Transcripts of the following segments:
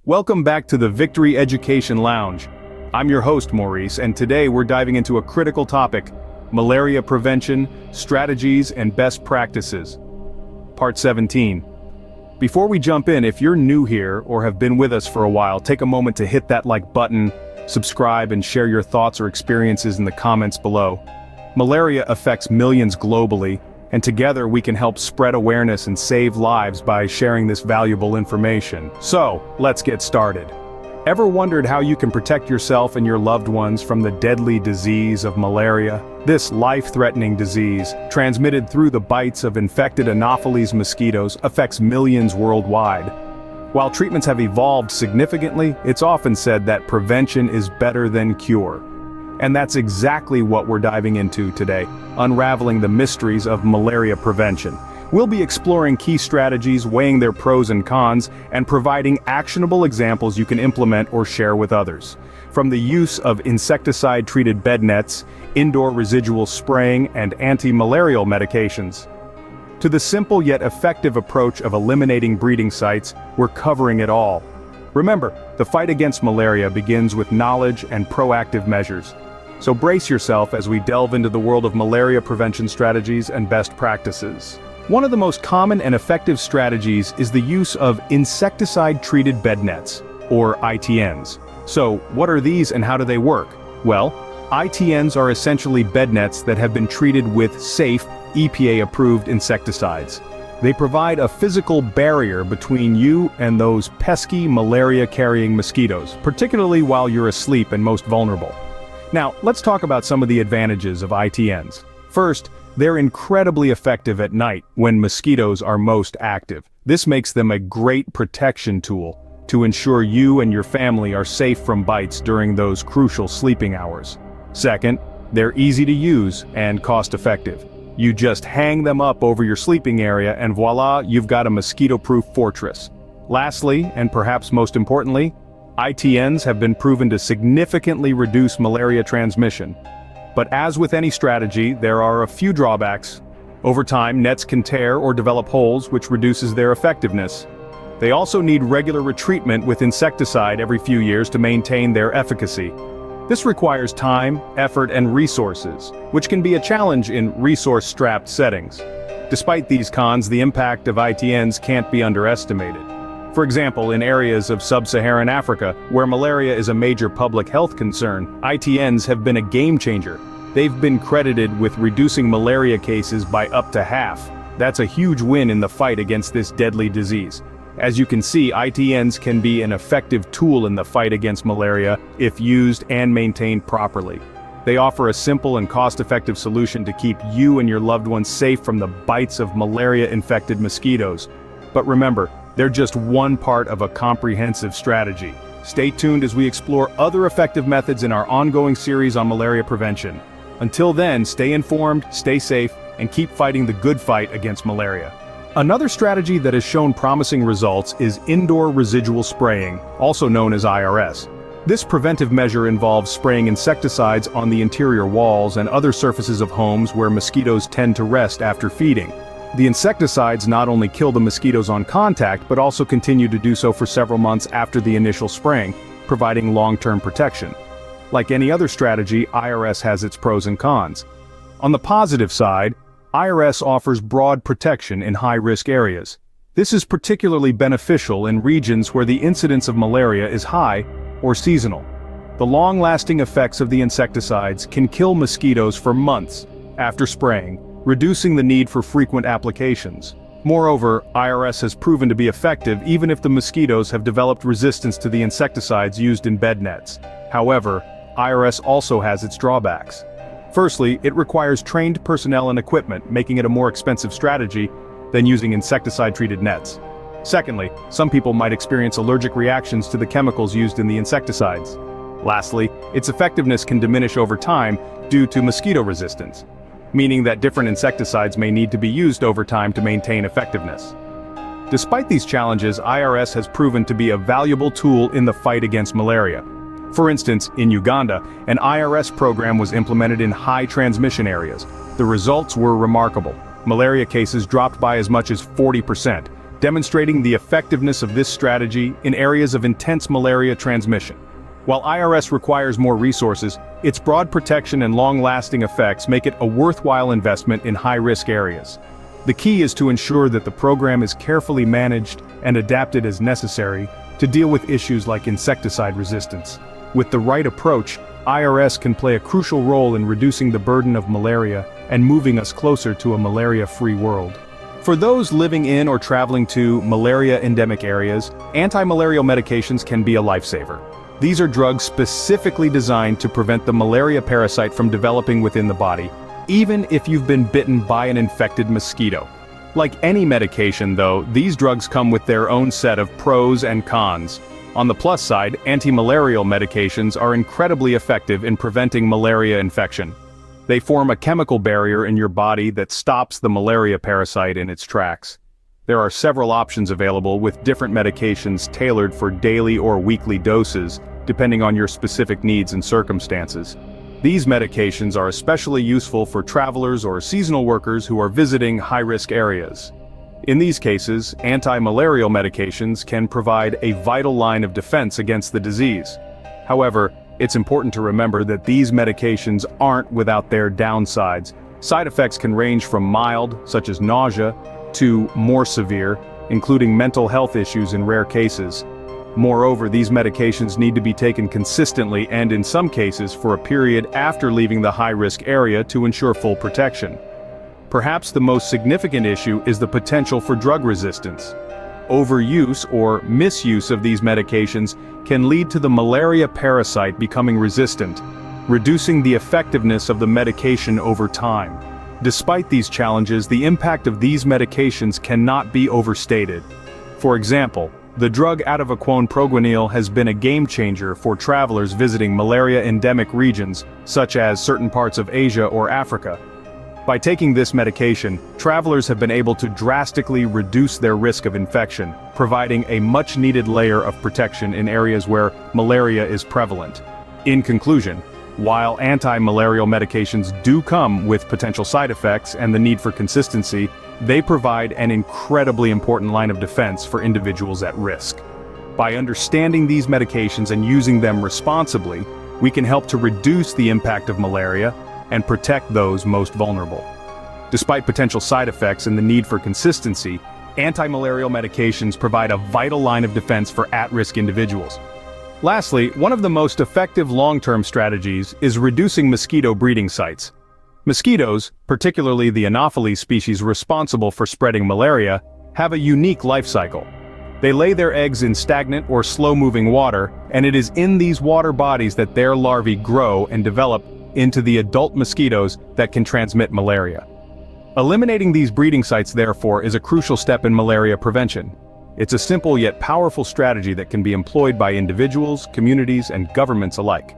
Welcome back to the Victory Education Lounge. I'm your host, Maurice, and today we're diving into a critical topic: malaria prevention, strategies, and best practices. Part 17. Before we jump in, if you're new here or have been with us for a while, take a moment to hit that like button, subscribe, and share your thoughts or experiences in the comments below. Malaria affects millions globally, and together we can help spread awareness and save lives by sharing this valuable information. So, let's get started. Ever wondered how you can protect yourself and your loved ones from the deadly disease of malaria? This life-threatening disease, transmitted through the bites of infected Anopheles mosquitoes, affects millions worldwide. While treatments have evolved significantly, it's often said that prevention is better than cure. And that's exactly what we're diving into today, unraveling the mysteries of malaria prevention. We'll be exploring key strategies, weighing their pros and cons, and providing actionable examples you can implement or share with others. From the use of insecticide-treated bed nets, indoor residual spraying, and antimalarial medications, to the simple yet effective approach of eliminating breeding sites, we're covering it all. Remember, the fight against malaria begins with knowledge and proactive measures. So brace yourself as we delve into the world of malaria prevention strategies and best practices. One of the most common and effective strategies is the use of insecticide-treated bed nets, or ITNs. So, what are these and how do they work? Well, ITNs are essentially bed nets that have been treated with safe, EPA-approved insecticides. They provide a physical barrier between you and those pesky malaria-carrying mosquitoes, particularly while you're asleep and most vulnerable. Now, let's talk about some of the advantages of ITNs. First, they're incredibly effective at night, when mosquitoes are most active. This makes them a great protection tool to ensure you and your family are safe from bites during those crucial sleeping hours. Second, they're easy to use and cost-effective. You just hang them up over your sleeping area and voila, you've got a mosquito-proof fortress. Lastly, and perhaps most importantly, ITNs have been proven to significantly reduce malaria transmission. But as with any strategy, there are a few drawbacks. Over time, nets can tear or develop holes, which reduces their effectiveness. They also need regular retreatment with insecticide every few years to maintain their efficacy. This requires time, effort, and resources, which can be a challenge in resource-strapped settings. Despite these cons, the impact of ITNs can't be underestimated. For example, in areas of sub-Saharan Africa, where malaria is a major public health concern, ITNs have been a game-changer. They've been credited with reducing malaria cases by up to half. That's a huge win in the fight against this deadly disease. As you can see, ITNs can be an effective tool in the fight against malaria if used and maintained properly. They offer a simple and cost-effective solution to keep you and your loved ones safe from the bites of malaria-infected mosquitoes. But remember, they're just one part of a comprehensive strategy. Stay tuned as we explore other effective methods in our ongoing series on malaria prevention. Until then, stay informed, stay safe, and keep fighting the good fight against malaria. Another strategy that has shown promising results is indoor residual spraying, also known as IRS. This preventive measure involves spraying insecticides on the interior walls and other surfaces of homes where mosquitoes tend to rest after feeding. The insecticides not only kill the mosquitoes on contact, but also continue to do so for several months after the initial spraying, providing long-term protection. Like any other strategy, IRS has its pros and cons. On the positive side, IRS offers broad protection in high-risk areas. This is particularly beneficial in regions where the incidence of malaria is high or seasonal. The long-lasting effects of the insecticides can kill mosquitoes for months after spraying, reducing the need for frequent applications. Moreover, IRS has proven to be effective even if the mosquitoes have developed resistance to the insecticides used in bed nets. However, IRS also has its drawbacks. Firstly, it requires trained personnel and equipment, making it a more expensive strategy than using insecticide-treated nets. Secondly, some people might experience allergic reactions to the chemicals used in the insecticides. Lastly, its effectiveness can diminish over time due to mosquito resistance, meaning that different insecticides may need to be used over time to maintain effectiveness. Despite these challenges, IRS has proven to be a valuable tool in the fight against malaria. For instance, in Uganda, an IRS program was implemented in high transmission areas. The results were remarkable. Malaria cases dropped by as much as 40%, demonstrating the effectiveness of this strategy in areas of intense malaria transmission. While IRS requires more resources, its broad protection and long-lasting effects make it a worthwhile investment in high-risk areas. The key is to ensure that the program is carefully managed and adapted as necessary to deal with issues like insecticide resistance. With the right approach, IRS can play a crucial role in reducing the burden of malaria and moving us closer to a malaria-free world. For those living in or traveling to malaria-endemic areas, antimalarial medications can be a lifesaver. These are drugs specifically designed to prevent the malaria parasite from developing within the body, even if you've been bitten by an infected mosquito. Like any medication though, these drugs come with their own set of pros and cons. On the plus side, antimalarial medications are incredibly effective in preventing malaria infection. They form a chemical barrier in your body that stops the malaria parasite in its tracks. There are several options available with different medications tailored for daily or weekly doses, depending on your specific needs and circumstances. These medications are especially useful for travelers or seasonal workers who are visiting high-risk areas. In these cases, antimalarial medications can provide a vital line of defense against the disease. However, it's important to remember that these medications aren't without their downsides. Side effects can range from mild, such as nausea, to more severe, including mental health issues in rare cases. Moreover, these medications need to be taken consistently and in some cases for a period after leaving the high-risk area to ensure full protection. Perhaps the most significant issue is the potential for drug resistance. Overuse or misuse of these medications can lead to the malaria parasite becoming resistant, reducing the effectiveness of the medication over time. Despite these challenges, the impact of these medications cannot be overstated. For example, the drug atovaquone proguanil has been a game-changer for travelers visiting malaria-endemic regions, such as certain parts of Asia or Africa. By taking this medication, travelers have been able to drastically reduce their risk of infection, providing a much-needed layer of protection in areas where malaria is prevalent. In conclusion, while anti-malarial medications do come with potential side effects and the need for consistency, they provide an incredibly important line of defense for individuals at risk. By understanding these medications and using them responsibly, we can help to reduce the impact of malaria and protect those most vulnerable. Despite potential side effects and the need for consistency, anti-malarial medications provide a vital line of defense for at-risk individuals. Lastly, one of the most effective long-term strategies is reducing mosquito breeding sites. Mosquitoes, particularly the Anopheles species responsible for spreading malaria, have a unique life cycle. They lay their eggs in stagnant or slow-moving water, and it is in these water bodies that their larvae grow and develop into the adult mosquitoes that can transmit malaria. Eliminating these breeding sites, therefore, is a crucial step in malaria prevention. It's a simple yet powerful strategy that can be employed by individuals, communities, and governments alike.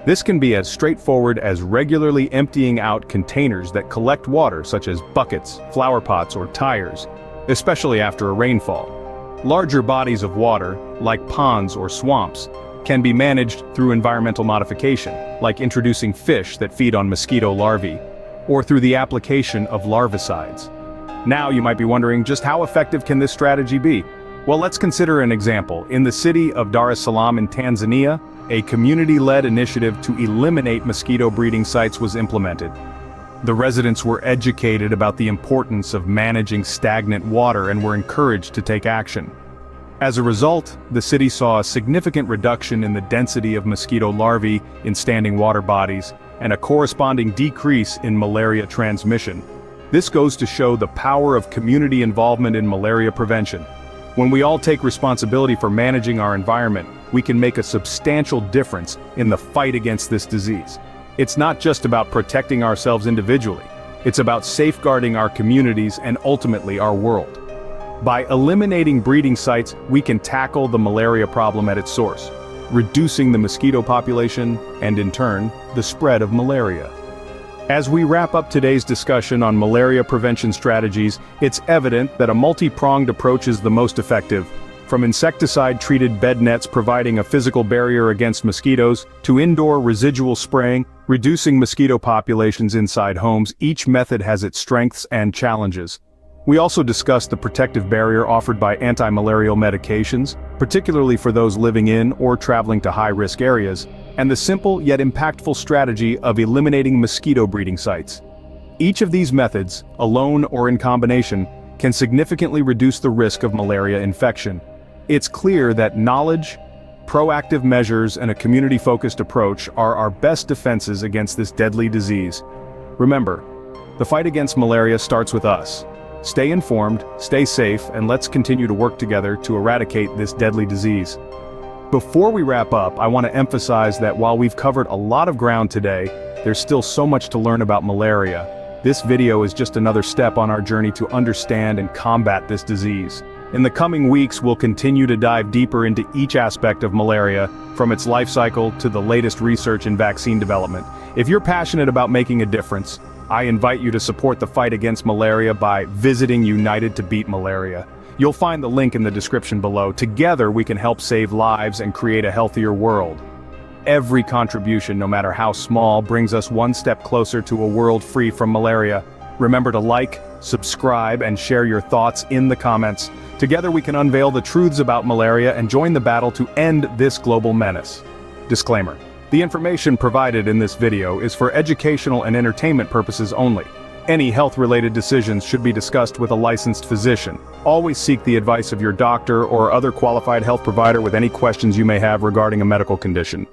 This can be as straightforward as regularly emptying out containers that collect water, such as buckets, flower pots, or tires, especially after a rainfall. Larger bodies of water, like ponds or swamps, can be managed through environmental modification, like introducing fish that feed on mosquito larvae, or through the application of larvicides. Now you might be wondering, just how effective can this strategy be? Well, let's consider an example. In the city of Dar es Salaam in Tanzania, a community-led initiative to eliminate mosquito breeding sites was implemented. The residents were educated about the importance of managing stagnant water and were encouraged to take action. As a result, the city saw a significant reduction in the density of mosquito larvae in standing water bodies and a corresponding decrease in malaria transmission. This goes to show the power of community involvement in malaria prevention. When we all take responsibility for managing our environment, we can make a substantial difference in the fight against this disease. It's not just about protecting ourselves individually, it's about safeguarding our communities and ultimately our world. By eliminating breeding sites, we can tackle the malaria problem at its source, reducing the mosquito population and, in turn, the spread of malaria. As we wrap up today's discussion on malaria prevention strategies, it's evident that a multi-pronged approach is the most effective. From insecticide-treated bed nets providing a physical barrier against mosquitoes, to indoor residual spraying, reducing mosquito populations inside homes, each method has its strengths and challenges. We also discussed the protective barrier offered by antimalarial medications, particularly for those living in or traveling to high-risk areas, and the simple yet impactful strategy of eliminating mosquito breeding sites. Each of these methods, alone or in combination, can significantly reduce the risk of malaria infection. It's clear that knowledge, proactive measures, and a community-focused approach are our best defenses against this deadly disease. Remember, the fight against malaria starts with us. Stay informed, stay safe, and let's continue to work together to eradicate this deadly disease. Before we wrap up, I want to emphasize that while we've covered a lot of ground today, there's still so much to learn about malaria. This video is just another step on our journey to understand and combat this disease. In the coming weeks, we'll continue to dive deeper into each aspect of malaria, from its life cycle to the latest research and vaccine development. If you're passionate about making a difference, I invite you to support the fight against malaria by visiting United to Beat Malaria. You'll find the link in the description below. Together we can help save lives and create a healthier world. Every contribution, no matter how small, brings us one step closer to a world free from malaria. Remember to like, subscribe, and share your thoughts in the comments. Together we can unveil the truths about malaria and join the battle to end this global menace. Disclaimer: the information provided in this video is for educational and entertainment purposes only. Any health-related decisions should be discussed with a licensed physician. Always seek the advice of your doctor or other qualified health provider with any questions you may have regarding a medical condition.